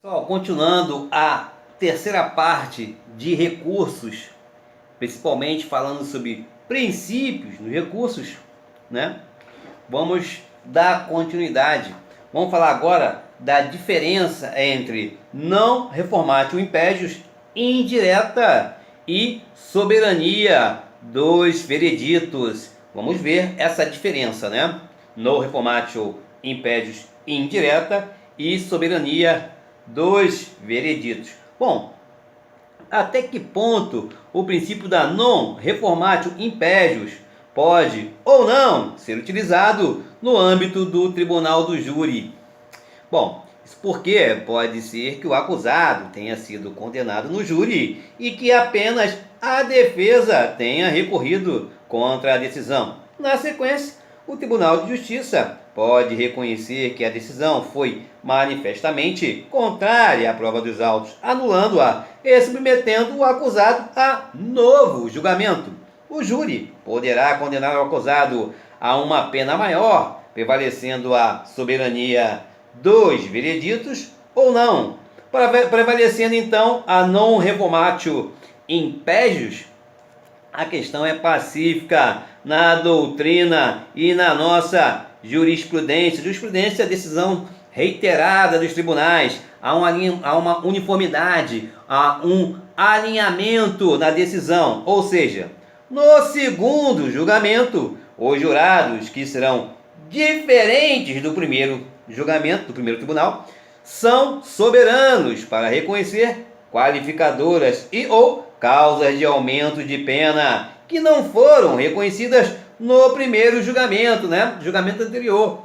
Pessoal, continuando a terceira parte de recursos, principalmente falando sobre princípios dos recursos, né? Vamos dar continuidade. Vamos falar agora da diferença entre não reformatio impédios indireta e soberania dos vereditos. Vamos ver essa diferença, né? No reformatio impédios indireta e soberania dos vereditos. Bom, até que ponto o princípio da non reformatio impédios pode ou não ser utilizado no âmbito do tribunal do júri? Bom, isso porque pode ser que o acusado tenha sido condenado no júri e que apenas a defesa tenha recorrido contra a decisão. Na sequência, o Tribunal de Justiça pode reconhecer que a decisão foi manifestamente contrária à prova dos autos, anulando-a e submetendo o acusado a novo julgamento. O júri poderá condenar o acusado a uma pena maior, prevalecendo a soberania dos vereditos ou não, prevalecendo então a non reformatio impédios. A questão é pacífica na doutrina e na nossa jurisprudência, decisão reiterada dos tribunais, há uma uniformidade, há um alinhamento na decisão, ou seja, no segundo julgamento, os jurados que serão diferentes do primeiro julgamento, do primeiro tribunal, são soberanos para reconhecer qualificadoras e ou causas de aumento de pena que não foram reconhecidas no primeiro julgamento, julgamento anterior,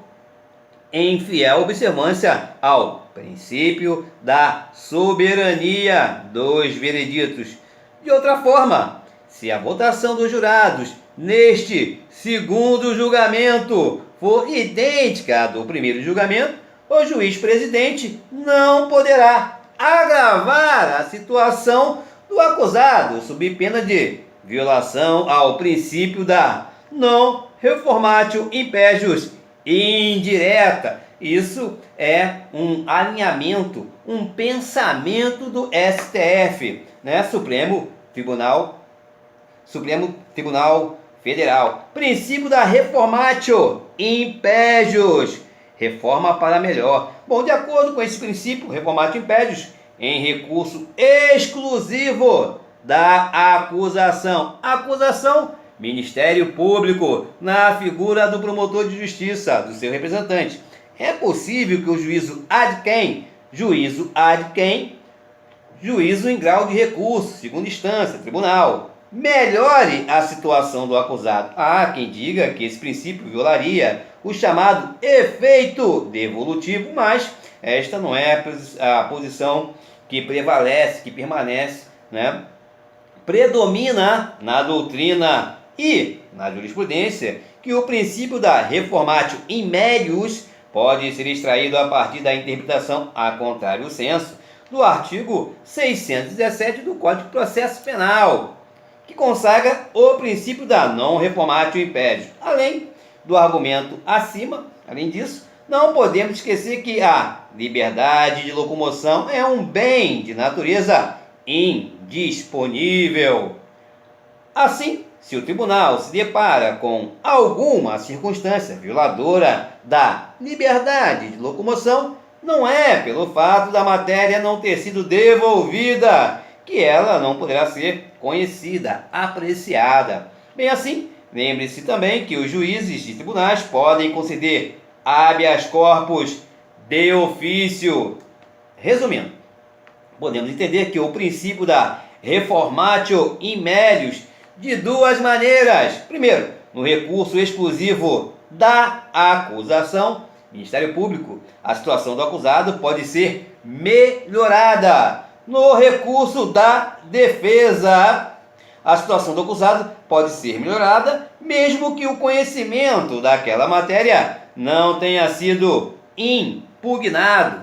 em fiel observância ao princípio da soberania dos vereditos. De outra forma, se a votação dos jurados neste segundo julgamento for idêntica à do primeiro julgamento, o juiz presidente não poderá agravar a situação do acusado sob pena de violação ao princípio da non reformatio impédios indireta. Isso é um alinhamento, um pensamento do STF, Supremo Tribunal Federal. Princípio da reformatio impédios, reforma para melhor. Bom, de acordo com esse princípio, reformatio impédios, em recurso exclusivo da acusação, Ministério Público, na figura do promotor de justiça, do seu representante, é possível que o juízo em grau de recurso, segunda instância, tribunal, melhore a situação do acusado. Há quem diga que esse princípio violaria o chamado efeito devolutivo, mas esta não é a posição que prevalece, que permanece, Predomina na doutrina e na jurisprudência que o princípio da reformatio in melius pode ser extraído a partir da interpretação a contrário senso do artigo 617 do Código de Processo Penal, que consagra o princípio da non reformatio impédios. Além do argumento acima, além disso, não podemos esquecer que a liberdade de locomoção é um bem de natureza indisponível. Assim, se o tribunal se depara com alguma circunstância violadora da liberdade de locomoção, não é pelo fato da matéria não ter sido devolvida que ela não poderá ser conhecida, apreciada. Bem assim, lembre-se também que os juízes de tribunais podem conceder habeas corpus de ofício. Resumindo, podemos entender que o princípio da reformatio in melius de duas maneiras. Primeiro, no recurso exclusivo da acusação, Ministério Público, a situação do acusado pode ser melhorada. No recurso da defesa, a situação do acusado pode ser melhorada, mesmo que o conhecimento daquela matéria não tenha sido impugnado.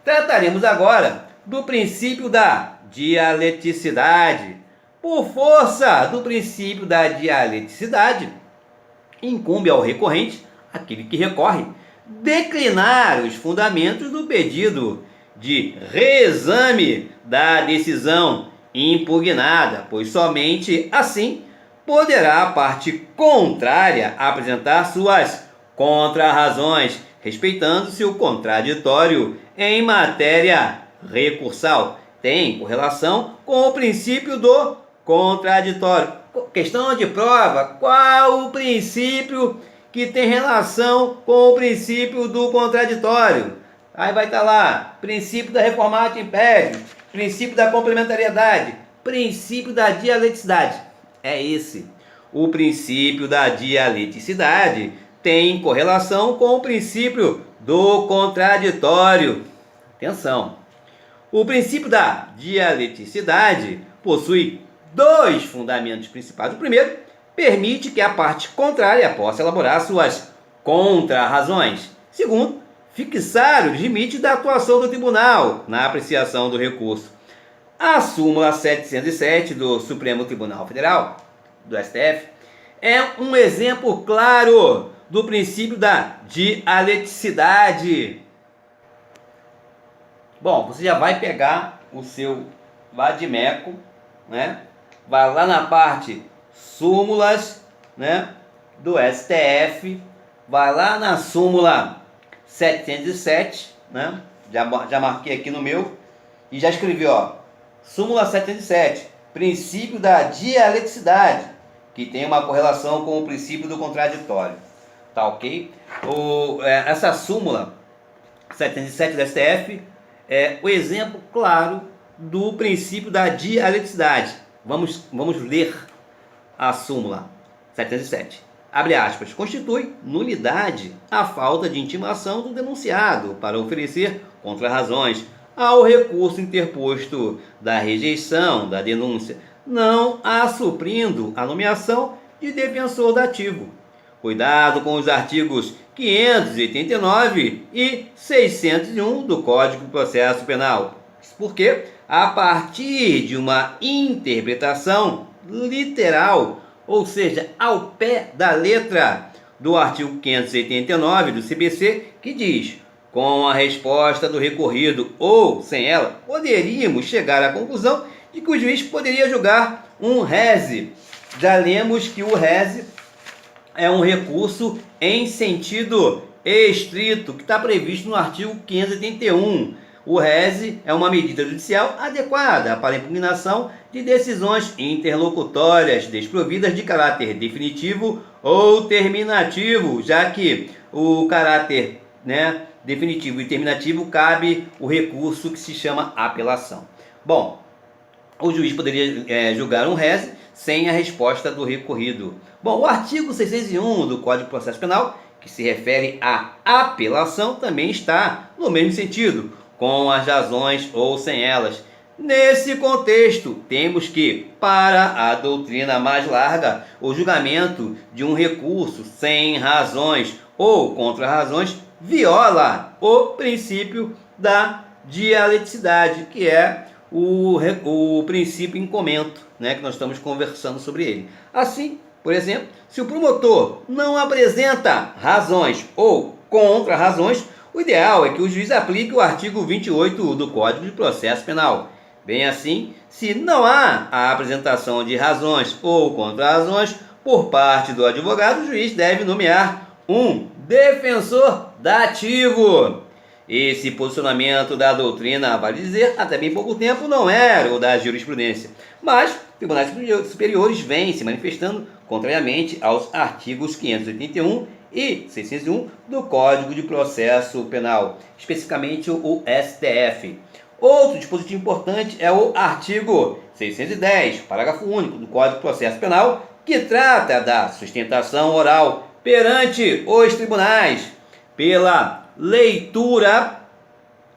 Trataremos agora do princípio da dialeticidade. Por força do princípio da dialeticidade, incumbe ao recorrente, aquele que recorre, declinar os fundamentos do pedido, de reexame da decisão impugnada, pois somente assim poderá a parte contrária apresentar suas contrarrazões, respeitando-se o contraditório em matéria recursal. Tem correlação com o princípio do contraditório. Questão de prova: qual o princípio que tem relação com o princípio do contraditório? Aí vai estar lá: princípio da reformatio imperium, princípio da complementariedade, princípio da dialeticidade. É esse. O princípio da dialeticidade tem correlação com o princípio do contraditório. Atenção! O princípio da dialeticidade possui dois fundamentos principais. O primeiro permite que a parte contrária possa elaborar suas contrarrazões. Segundo, fixar os limites da atuação do tribunal na apreciação do recurso. A súmula 707 do Supremo Tribunal Federal, do STF, é um exemplo claro do princípio da dialeticidade. Bom, você já vai pegar o seu vadimeco, né? Vai lá na parte súmulas, né, do STF, vai lá na súmula 707, né? Já marquei aqui no meu e já escrevi, ó, súmula 707, princípio da dialeticidade, que tem uma correlação com o princípio do contraditório. Tá ok? Essa súmula 707 do STF é o exemplo claro do princípio da dialeticidade. Vamos ler a súmula 707. Abre aspas. Constitui nulidade a falta de intimação do denunciado para oferecer contrarrazões ao recurso interposto da rejeição da denúncia, não a suprindo a nomeação de defensor dativo. Cuidado com os artigos 589 e 601 do Código de Processo Penal. Isso porque, a partir de uma interpretação literal, ou seja, ao pé da letra do artigo 589 do CPC, que diz: com a resposta do recorrido ou sem ela, poderíamos chegar à conclusão de que o juiz poderia julgar um rese. Já lemos que o rese é um recurso em sentido estrito, que está previsto no artigo 581. O rese é uma medida judicial adequada para a impugnação de decisões interlocutórias desprovidas de caráter definitivo ou terminativo, já que o caráter, definitivo e terminativo cabe o recurso que se chama apelação. Bom, o juiz poderia julgar um rese sem a resposta do recorrido. Bom, o artigo 601 do Código de Processo Penal, que se refere à apelação, também está no mesmo sentido, com as razões ou sem elas. Nesse contexto, temos que, para a doutrina mais larga, o julgamento de um recurso sem razões ou contra-razões viola o princípio da dialeticidade, que é o princípio em comento, que nós estamos conversando sobre ele. Assim, por exemplo, se o promotor não apresenta razões ou contra-razões, o ideal é que o juiz aplique o artigo 28 do Código de Processo Penal. Bem assim, se não há a apresentação de razões ou contra-razões por parte do advogado, o juiz deve nomear um defensor dativo. Esse posicionamento da doutrina, vale dizer, até bem pouco tempo não era o da jurisprudência, mas tribunais superiores vêm se manifestando contrariamente aos artigos 581 e 601 do Código de Processo Penal, especificamente o STF. Outro dispositivo importante é o artigo 610, parágrafo único do Código de Processo Penal, que trata da sustentação oral perante os tribunais. Pela leitura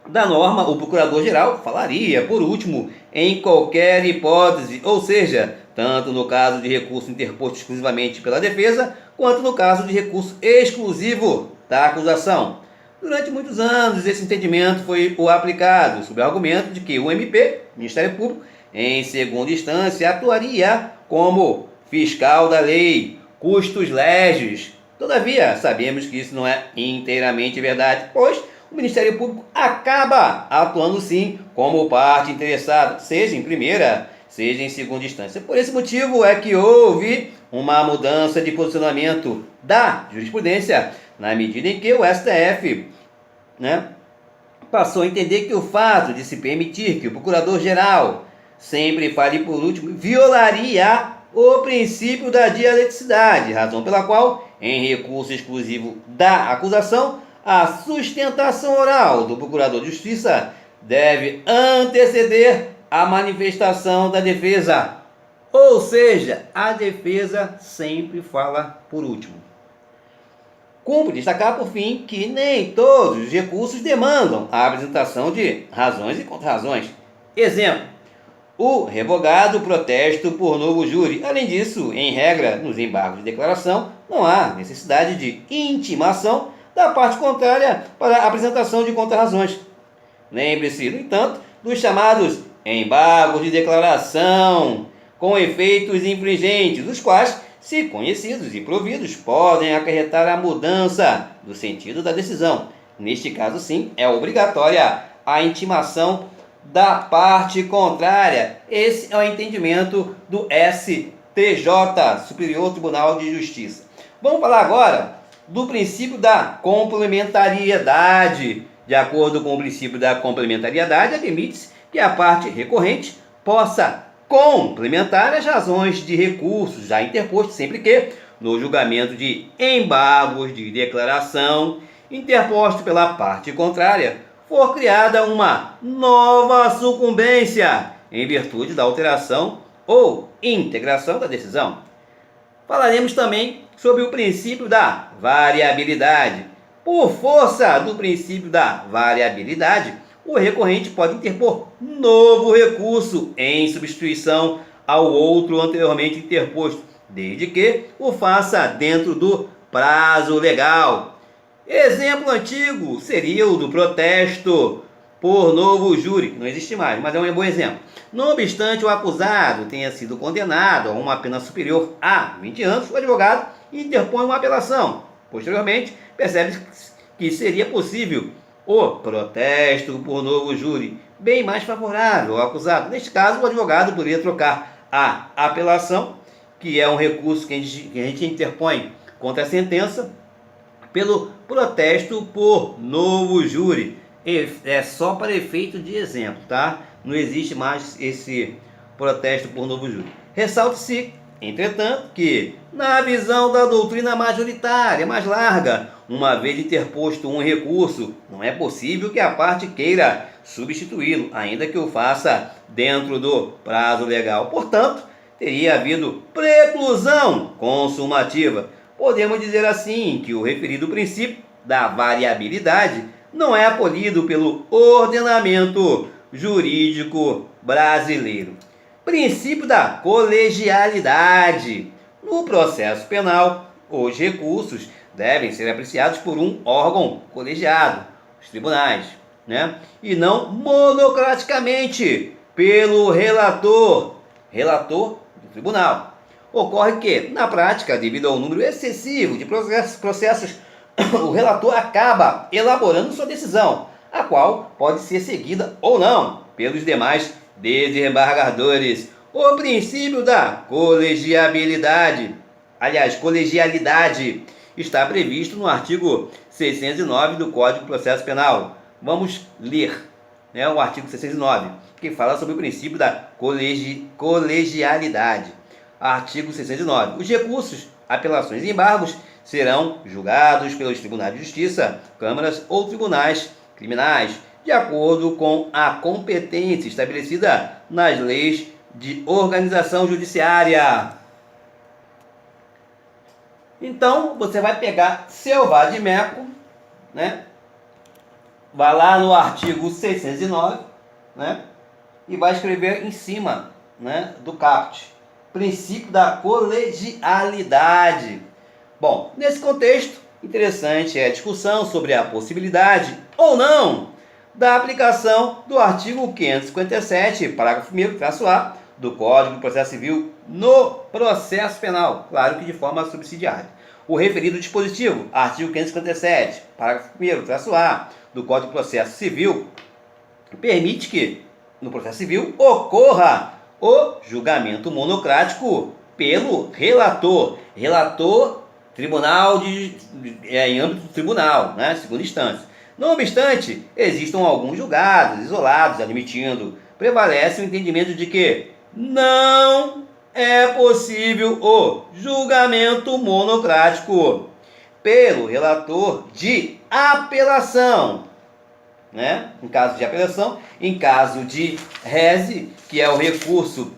da norma, o procurador-geral falaria, por último, em qualquer hipótese, ou seja, tanto no caso de recurso interposto exclusivamente pela defesa, quanto no caso de recurso exclusivo da acusação. Durante muitos anos, esse entendimento foi aplicado, sob o argumento de que o MP, Ministério Público, em segunda instância, atuaria como fiscal da lei, custos legis. Todavia, sabemos que isso não é inteiramente verdade, pois o Ministério Público acaba atuando sim como parte interessada, seja em primeira, seja em segunda instância. Por esse motivo é que houve uma mudança de posicionamento da jurisprudência, na medida em que o STF, passou a entender que o fato de se permitir que o procurador-geral sempre fale por último violaria o princípio da dialeticidade, razão pela qual, em recurso exclusivo da acusação, a sustentação oral do procurador de justiça deve anteceder a manifestação da defesa. Ou seja, a defesa sempre fala por último. Cumpre destacar, por fim, que nem todos os recursos demandam a apresentação de razões e contra-razões. Exemplo: o revogado protesto por novo júri. Além disso, em regra, nos embargos de declaração, não há necessidade de intimação da parte contrária para a apresentação de contra-razões. Lembre-se, no entanto, dos chamados embargos de declaração com efeitos infringentes, os quais, se conhecidos e providos, podem acarretar a mudança do sentido da decisão. Neste caso, sim, é obrigatória a intimação da parte contrária. Esse é o entendimento do STJ, Superior Tribunal de Justiça. Vamos falar agora do princípio da complementariedade. De acordo com o princípio da complementariedade, admite-se que a parte recorrente possa complementar as razões de recurso já interposto, sempre que, no julgamento de embargos de declaração interposto pela parte contrária, for criada uma nova sucumbência em virtude da alteração ou integração da decisão. Falaremos também sobre o princípio da variabilidade. Por força do princípio da variabilidade, o recorrente pode interpor novo recurso em substituição ao outro anteriormente interposto, desde que o faça dentro do prazo legal. Exemplo antigo seria o do protesto por novo júri, que não existe mais, mas é um bom exemplo. Não obstante o acusado tenha sido condenado a uma pena superior a 20 anos, o advogado interpõe uma apelação. Posteriormente, percebe que seria possível o protesto por novo júri, bem mais favorável ao acusado. Neste caso, o advogado poderia trocar a apelação, que é um recurso que a gente interpõe contra a sentença, pelo protesto por novo júri. É só para efeito de exemplo, tá? Não existe mais esse protesto por novo júri. Ressalte-se, entretanto, que, na visão da doutrina majoritária mais larga, uma vez interposto um recurso, não é possível que a parte queira substituí-lo, ainda que o faça dentro do prazo legal. Portanto, teria havido preclusão consumativa. Podemos dizer assim que o referido princípio da variabilidade não é acolhido pelo ordenamento jurídico brasileiro. Princípio da colegialidade. No processo penal, os recursos devem ser apreciados por um órgão colegiado, os tribunais, e não monocraticamente pelo relator do tribunal. Ocorre que, na prática, devido ao número excessivo de processos, o relator acaba elaborando sua decisão, a qual pode ser seguida ou não pelos demais desembargadores. O princípio da colegialidade está previsto no artigo 609 do Código de Processo Penal. Vamos ler o artigo 609, que fala sobre o princípio da colegialidade. Artigo 609. Os recursos, apelações e embargos serão julgados pelos tribunais de justiça, câmaras ou tribunais criminais, de acordo com a competência estabelecida nas leis de organização judiciária. Então, você vai pegar seu vade-mecum, vai lá no artigo 609, e vai escrever em cima, do caput, princípio da colegialidade. Bom, nesse contexto, interessante é a discussão sobre a possibilidade ou não da aplicação do artigo 557, parágrafo 1º, traço A, do Código de Processo Civil no processo penal, claro que de forma subsidiária. O referido dispositivo, artigo 557, parágrafo 1º, traço A, do Código de Processo Civil permite que, no processo civil, ocorra o julgamento monocrático pelo relator. Relator, tribunal em âmbito do tribunal, né, segunda instância. Não obstante, existam alguns julgados isolados, admitindo, prevalece o entendimento de que não é possível o julgamento monocrático pelo relator de apelação, né? Em caso de apelação, em caso de rese, que é o recurso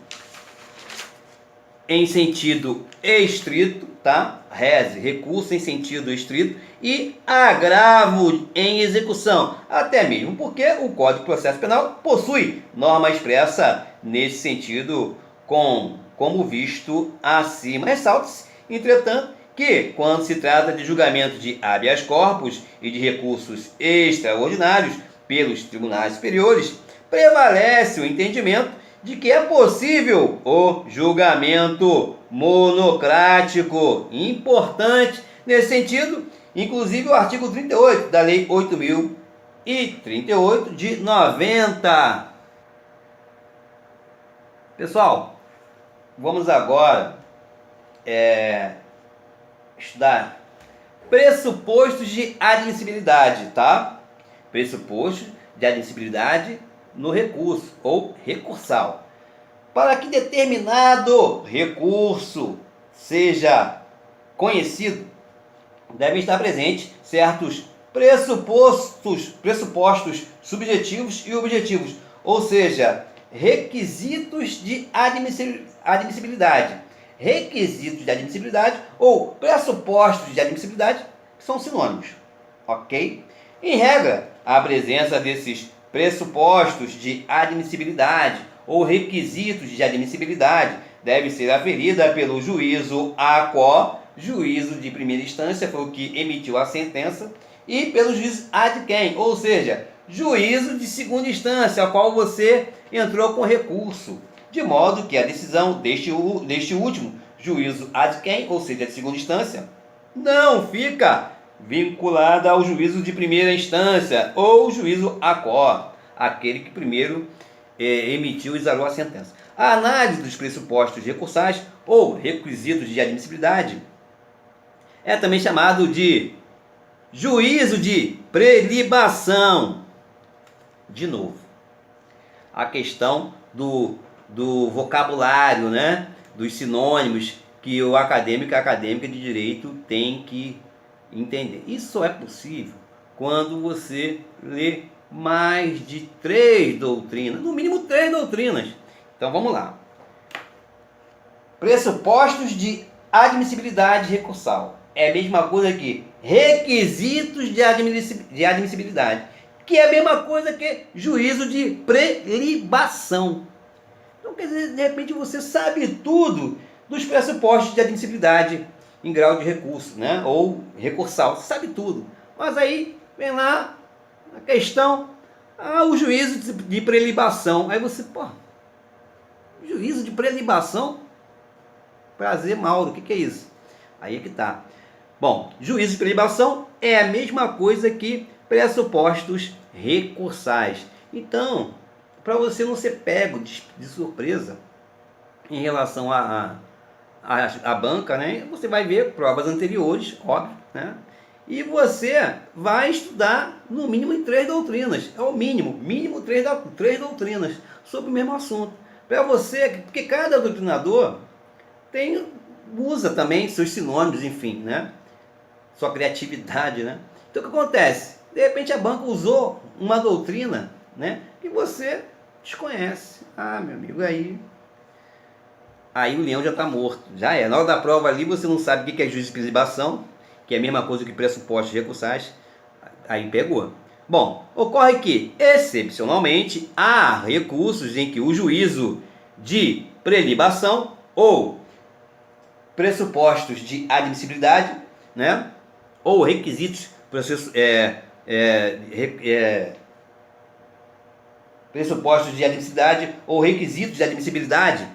em sentido estrito, tá? Rese, recurso em sentido estrito, e agravo em execução, até mesmo porque o Código de Processo Penal possui norma expressa nesse sentido, como visto acima. Ressalta-se, entretanto, que quando se trata de julgamento de habeas corpus e de recursos extraordinários pelos tribunais superiores, prevalece o entendimento de que é possível o julgamento monocrático. Importante nesse sentido, inclusive o artigo 38 da Lei 8.038 de 90. Pessoal, vamos agora estudar pressupostos de admissibilidade, tá? Pressupostos de admissibilidade no recurso ou recursal. Para que determinado recurso seja conhecido, devem estar presentes certos pressupostos subjetivos e objetivos, ou seja, requisitos de admissibilidade. Requisitos de admissibilidade ou pressupostos de admissibilidade são sinônimos, ok? Em regra, a presença desses pressupostos de admissibilidade ou requisitos de admissibilidade deve ser aferida pelo juízo ACO, juízo de primeira instância, foi o que emitiu a sentença, e pelo juízo ad quem, ou seja, juízo de segunda instância, ao qual você entrou com recurso, de modo que a decisão deste último juízo ad quem, ou seja, de segunda instância, não fica vinculada ao juízo de primeira instância ou juízo ACO, aquele que primeiro emitiu e exarou a sentença. A análise dos pressupostos recursais ou requisitos de admissibilidade é também chamado de juízo de prelibação. De novo, a questão do vocabulário, né? Dos sinônimos que o acadêmico e a acadêmica de direito tem que entender. Isso só é possível quando você lê mais de 3 doutrinas, no mínimo 3 doutrinas. Então vamos lá. Pressupostos de admissibilidade recursal. É a mesma coisa que requisitos de admissibilidade, que é a mesma coisa que juízo de prelibação. Então, quer dizer, de repente você sabe tudo dos pressupostos de admissibilidade em grau de recurso, né? Ou recursal, você sabe tudo. Mas aí vem lá a questão, o juízo de prelibação. Aí você, juízo de prelibação? Prazer, Mauro, o que é isso? Aí é que tá. Bom, juízo de prelibação é a mesma coisa que pressupostos recursais. Então, para você não ser pego de surpresa em relação à banca, né? Você vai ver provas anteriores, óbvio, né? E você vai estudar no mínimo em 3 doutrinas, é o mínimo 3 doutrinas sobre o mesmo assunto. Para você, porque cada doutrinador usa também seus sinônimos, enfim, né? Sua criatividade, né? Então o que acontece? De repente a banca usou uma doutrina, né? Que você desconhece. Meu amigo, aí o leão já está morto. Já é. Na hora da prova ali você não sabe o que é juízo de prelibação, que é a mesma coisa que pressupostos recursais. Aí pegou. Bom, ocorre que, excepcionalmente, há recursos em que o juízo de prelibação ou pressupostos de admissibilidade, né? Ou requisitos, pressupostos de admissibilidade ou requisitos de admissibilidade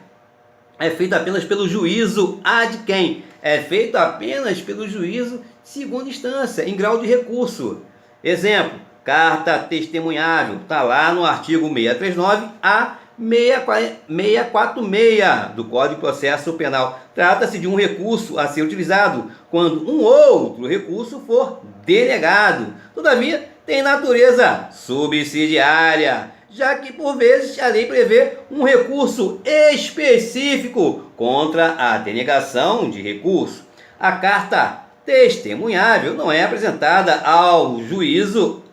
é feito apenas pelo juízo ad quem? É feito apenas pelo juízo de segunda instância, em grau de recurso. Exemplo, carta testemunhável, está lá no artigo 639 a 646 do Código de Processo Penal. Trata-se de um recurso a ser utilizado quando um outro recurso for denegado. Todavia, tem natureza subsidiária, já que por vezes a lei prevê um recurso específico contra a denegação de recurso. A carta testemunhável não é apresentada ao juízo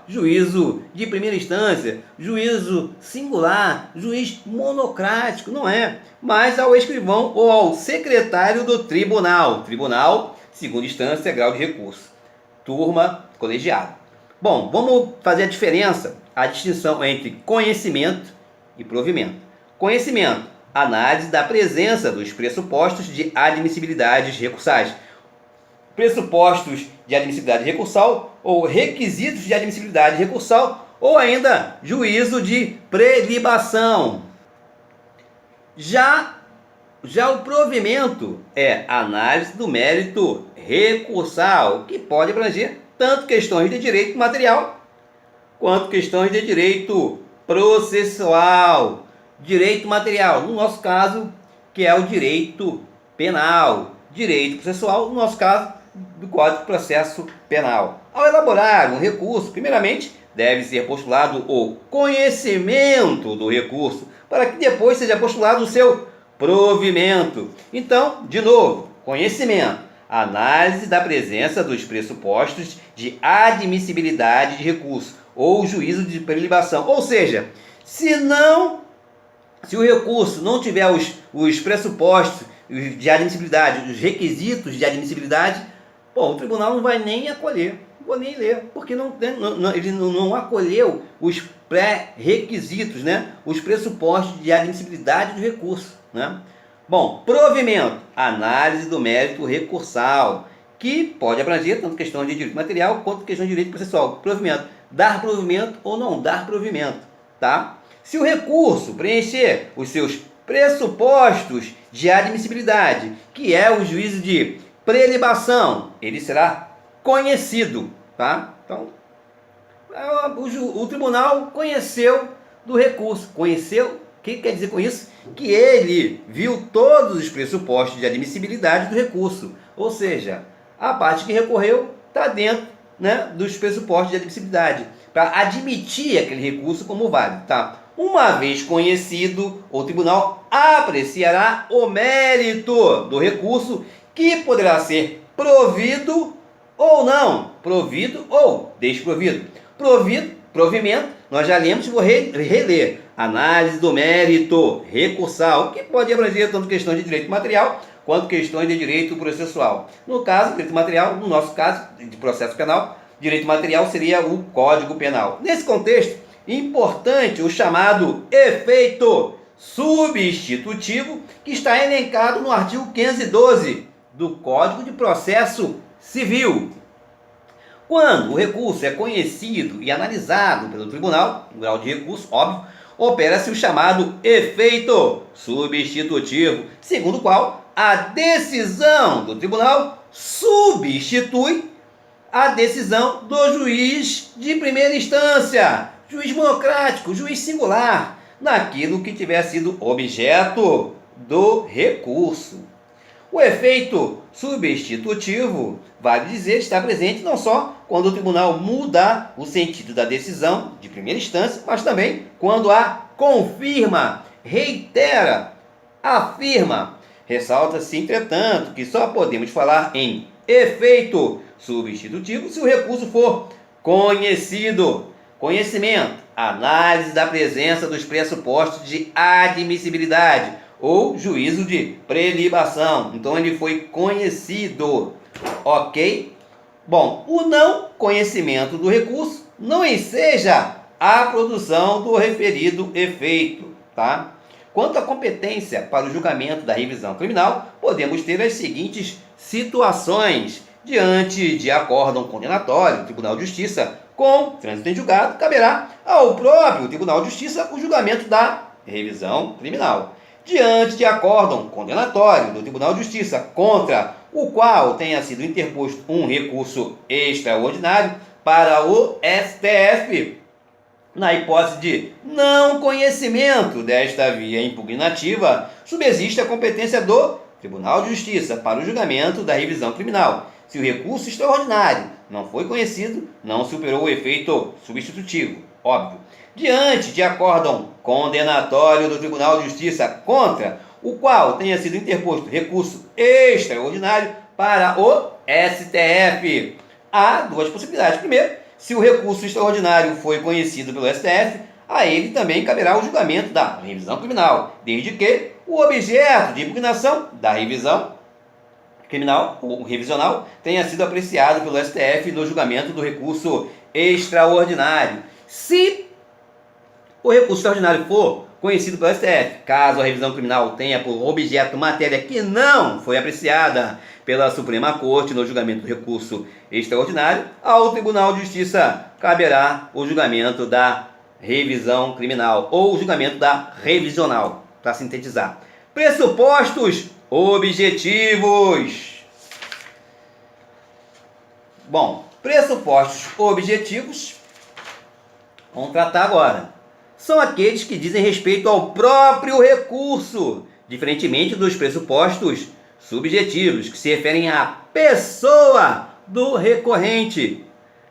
juízo de primeira instância, juízo singular, juiz monocrático, não é, mas ao escrivão ou ao secretário do tribunal, segunda instância, grau de recurso, turma, colegiado. Bom, vamos fazer a distinção entre conhecimento e provimento. Conhecimento, análise da presença dos pressupostos de admissibilidade recursais. Pressupostos de admissibilidade recursal ou requisitos de admissibilidade recursal ou ainda juízo de prelibação. Já o provimento é análise do mérito recursal, que pode abranger tanto questões de direito material quanto questões de direito processual. Direito material, no nosso caso, que é o direito penal. Direito processual, no nosso caso, do Código de Processo Penal. Ao elaborar um recurso, primeiramente, deve ser postulado o conhecimento do recurso, para que depois seja postulado o seu provimento. Então, de novo, conhecimento, análise da presença dos pressupostos de admissibilidade de recurso ou juízo de prelibação. Ou seja, se o recurso não tiver os pressupostos de admissibilidade, os requisitos de admissibilidade, o tribunal não vai nem acolher, não vou nem ler, porque ele não acolheu os pré-requisitos, né? Os pressupostos de admissibilidade do recurso, né? Bom, provimento, análise do mérito recursal, que pode abranger tanto questão de direito material quanto questão de direito processual. Provimento, dar provimento ou não dar provimento, tá? Se o recurso preencher os seus pressupostos de admissibilidade, que é o juízo de prelibação, ele será conhecido, tá? Então, o tribunal conheceu do recurso. Conheceu, o que quer dizer com isso? Que ele viu todos os pressupostos de admissibilidade do recurso. Ou seja, a parte que recorreu está dentro, né, dos pressupostos de admissibilidade, para admitir aquele recurso como válido, tá? Uma vez conhecido, o tribunal apreciará o mérito do recurso, que poderá ser provido ou não, provido ou desprovido. Provimento, nós já lemos, vou reler. Análise do mérito recursal, que pode abranger tanto questões de direito material quanto questões de direito processual. No caso, direito material, no nosso caso, de processo penal, direito material seria o Código Penal. Nesse contexto, importante o chamado efeito substitutivo, que está elencado no artigo 512 do Código de Processo Civil. Quando o recurso é conhecido e analisado pelo tribunal, no grau de recurso, óbvio, opera-se o chamado efeito substitutivo, segundo o qual a decisão do tribunal substitui a decisão do juiz de primeira instância, juiz monocrático, juiz singular, naquilo que tiver sido objeto do recurso. O efeito substitutivo, vale dizer, está presente não só quando o tribunal muda o sentido da decisão de primeira instância, mas também quando a confirma, reitera, afirma. Ressalta-se, entretanto, que só podemos falar em efeito substitutivo se o recurso for conhecido. Conhecimento, análise da presença dos pressupostos de admissibilidade ou juízo de prelibação. Então ele foi conhecido, ok? Bom, o não conhecimento do recurso não enseja a produção do referido efeito, tá? Quanto à competência para o julgamento da revisão criminal, podemos ter as seguintes situações. Diante de acórdão condenatório do Tribunal de Justiça com trânsito em julgado, caberá ao próprio Tribunal de Justiça o julgamento da revisão criminal. Diante de acórdão condenatório do Tribunal de Justiça contra o qual tenha sido interposto um recurso extraordinário, para o STF. Na hipótese de não conhecimento desta via impugnativa, subsiste a competência do Tribunal de Justiça para o julgamento da revisão criminal. Se o recurso extraordinário não foi conhecido, não superou o efeito substitutivo, óbvio. Diante de acórdão condenatório do Tribunal de Justiça contra o qual tenha sido interposto recurso extraordinário para o STF, há duas possibilidades. Primeiro, se o recurso extraordinário foi conhecido pelo STF, a ele também caberá o julgamento da revisão criminal, desde que o objeto de impugnação da revisão criminal ou revisional tenha sido apreciado pelo STF no julgamento do recurso extraordinário. Se o recurso extraordinário for conhecido pelo STF, caso a revisão criminal tenha por objeto matéria que não foi apreciada pela Suprema Corte no julgamento do recurso extraordinário, ao Tribunal de Justiça caberá o julgamento da revisão criminal ou o julgamento da revisional, para sintetizar. Pressupostos objetivos. Bom, pressupostos objetivos, vamos tratar agora. São aqueles que dizem respeito ao próprio recurso, diferentemente dos pressupostos subjetivos, que se referem à pessoa do recorrente.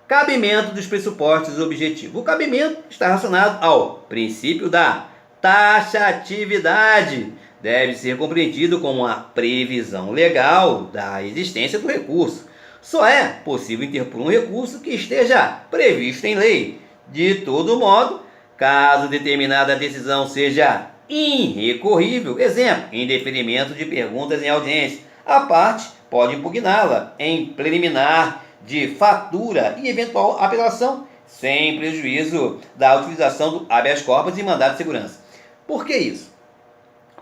Cabimento dos pressupostos objetivos. O cabimento está relacionado ao princípio da taxatividade. Deve ser compreendido como uma previsão legal da existência do recurso. Só é possível interpor um recurso que esteja previsto em lei. De todo modo, caso determinada decisão seja irrecorrível, exemplo, em deferimento de perguntas em audiência, a parte pode impugná-la em preliminar de fatura e eventual apelação, sem prejuízo da utilização do habeas corpus e mandado de segurança. Por que isso?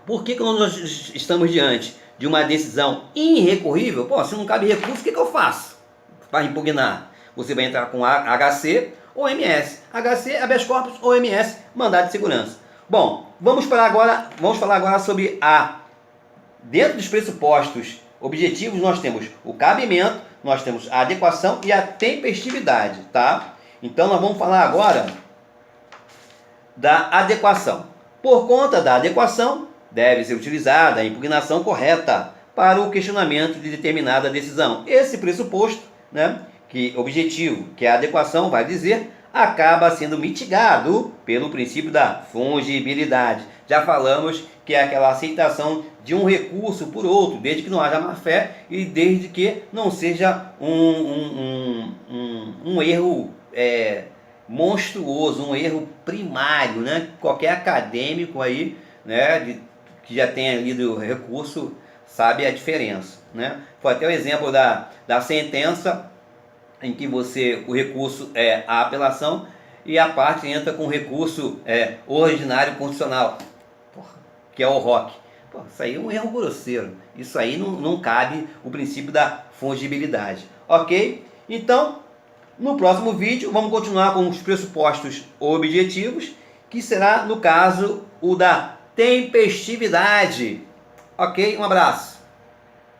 Por que quando nós estamos diante de uma decisão irrecorrível, se não cabe recurso, o que eu faço para impugnar? Você vai entrar com HC ou MS. HC, habeas corpus ou MS, mandado de segurança. Bom, vamos falar agora sobre dentro dos pressupostos objetivos nós temos o cabimento, nós temos a adequação e a tempestividade, tá? Então nós vamos falar agora da adequação. Por conta da adequação, deve ser utilizada a impugnação correta para o questionamento de determinada decisão. Esse pressuposto, objetivo, que é a adequação, vai dizer, acaba sendo mitigado pelo princípio da fungibilidade. Já falamos que é aquela aceitação de um recurso por outro, desde que não haja má-fé e desde que não seja um erro monstruoso, um erro primário, Qualquer acadêmico aí, que já tenha lido o recurso, sabe a diferença, Foi até o exemplo da sentença em que o recurso é a apelação e a parte entra com o recurso ordinário constitucional, que é o ROC. Isso aí é um erro grosseiro. Isso aí não cabe o princípio da fungibilidade. Ok? Então, no próximo vídeo, vamos continuar com os pressupostos objetivos, que será, no caso, o da tempestividade. Ok? Um abraço.